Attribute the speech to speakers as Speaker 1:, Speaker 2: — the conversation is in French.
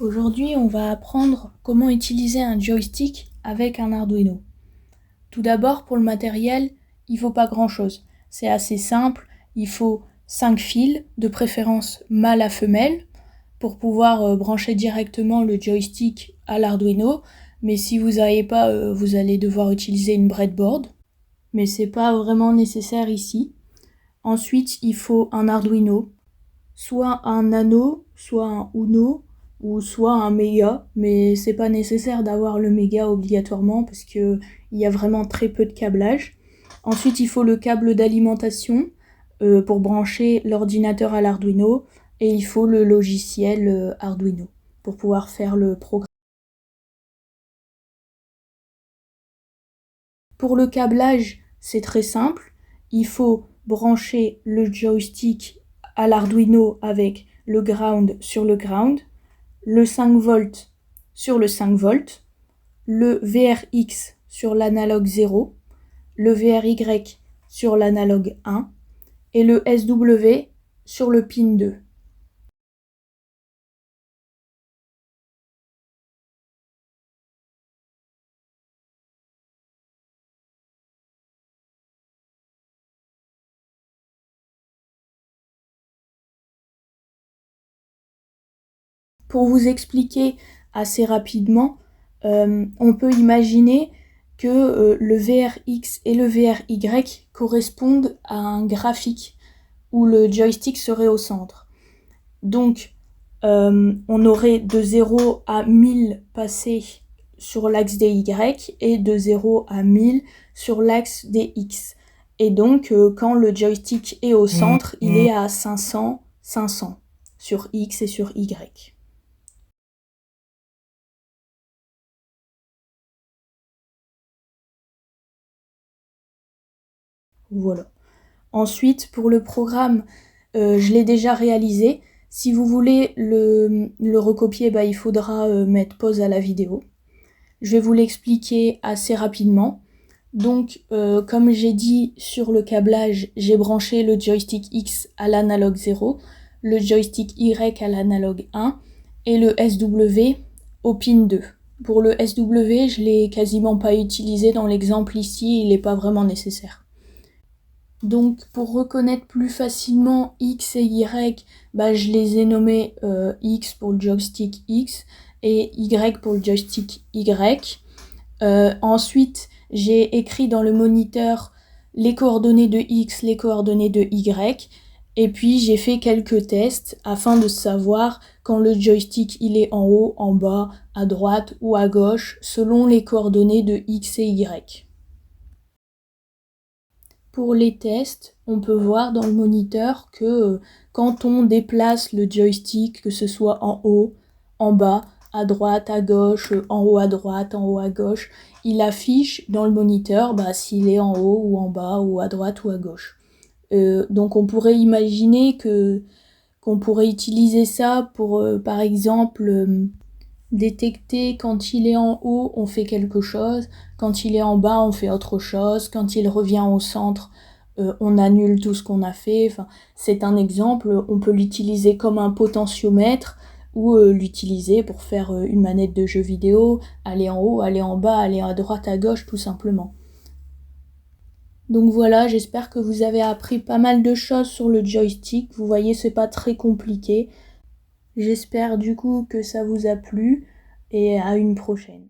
Speaker 1: Aujourd'hui, on va apprendre comment utiliser un joystick avec un Arduino. Tout d'abord, pour le matériel, il ne faut pas grand-chose. C'est assez simple, il faut 5 fils, de préférence mâle à femelle, pour pouvoir brancher directement le joystick à l'Arduino. Mais si vous n'avez pas, vous allez devoir utiliser une breadboard. Mais c'est pas vraiment nécessaire ici. Ensuite, il faut un Arduino, soit un Nano, soit un Uno, ou soit un Mega, mais c'est pas nécessaire d'avoir le Mega obligatoirement parce que il y a vraiment très peu de câblage. Ensuite, il faut le câble d'alimentation pour brancher l'ordinateur à l'Arduino, et il faut le logiciel Arduino pour pouvoir faire le programme. Pour le câblage, c'est très simple. Il faut brancher le joystick à l'Arduino avec le ground sur le ground, le 5 volts sur le 5 volts, le VRX sur l'analogue 0, le VRY sur l'analogue 1 et le SW sur le pin 2. Pour vous expliquer assez rapidement, on peut imaginer que le VRX et le VRY correspondent à un graphique où le joystick serait au centre. Donc, on aurait de 0 à 1000 passés sur l'axe des Y et de 0 à 1000 sur l'axe des X. Et donc, quand le joystick est au centre, il est à 500, 500 sur X et sur Y. Voilà. Ensuite, pour le programme, je l'ai déjà réalisé. Si vous voulez le recopier, il faudra mettre pause à la vidéo. Je vais vous l'expliquer assez rapidement. Donc, comme j'ai dit sur le câblage, j'ai branché le joystick X à l'analogue 0, le joystick Y à l'analogue 1 et le SW au pin 2. Pour le SW, je ne l'ai quasiment pas utilisé dans l'exemple ici, il n'est pas vraiment nécessaire. Donc pour reconnaître plus facilement X et Y, je les ai nommés X pour le joystick X et Y pour le joystick Y. Ensuite, j'ai écrit dans le moniteur les coordonnées de X, les coordonnées de Y, et puis j'ai fait quelques tests afin de savoir quand le joystick il est en haut, en bas, à droite ou à gauche, selon les coordonnées de X et Y. Pour les tests, on peut voir dans le moniteur que quand on déplace le joystick, que ce soit en haut, en bas, à droite, à gauche, en haut à droite, en haut à gauche, il affiche dans le moniteur s'il est en haut ou en bas ou à droite ou à gauche. Donc on pourrait imaginer qu'on pourrait utiliser ça pour par exemple détecter quand il est en haut, on fait quelque chose, quand il est en bas, on fait autre chose, quand il revient au centre, on annule tout ce qu'on a fait. Enfin, c'est un exemple, on peut l'utiliser comme un potentiomètre ou l'utiliser pour faire une manette de jeu vidéo, aller en haut, aller en bas, aller à droite, à gauche, tout simplement. Donc voilà, j'espère que vous avez appris pas mal de choses sur le joystick. Vous voyez, c'est pas très compliqué. J'espère du coup que ça vous a plu et à une prochaine.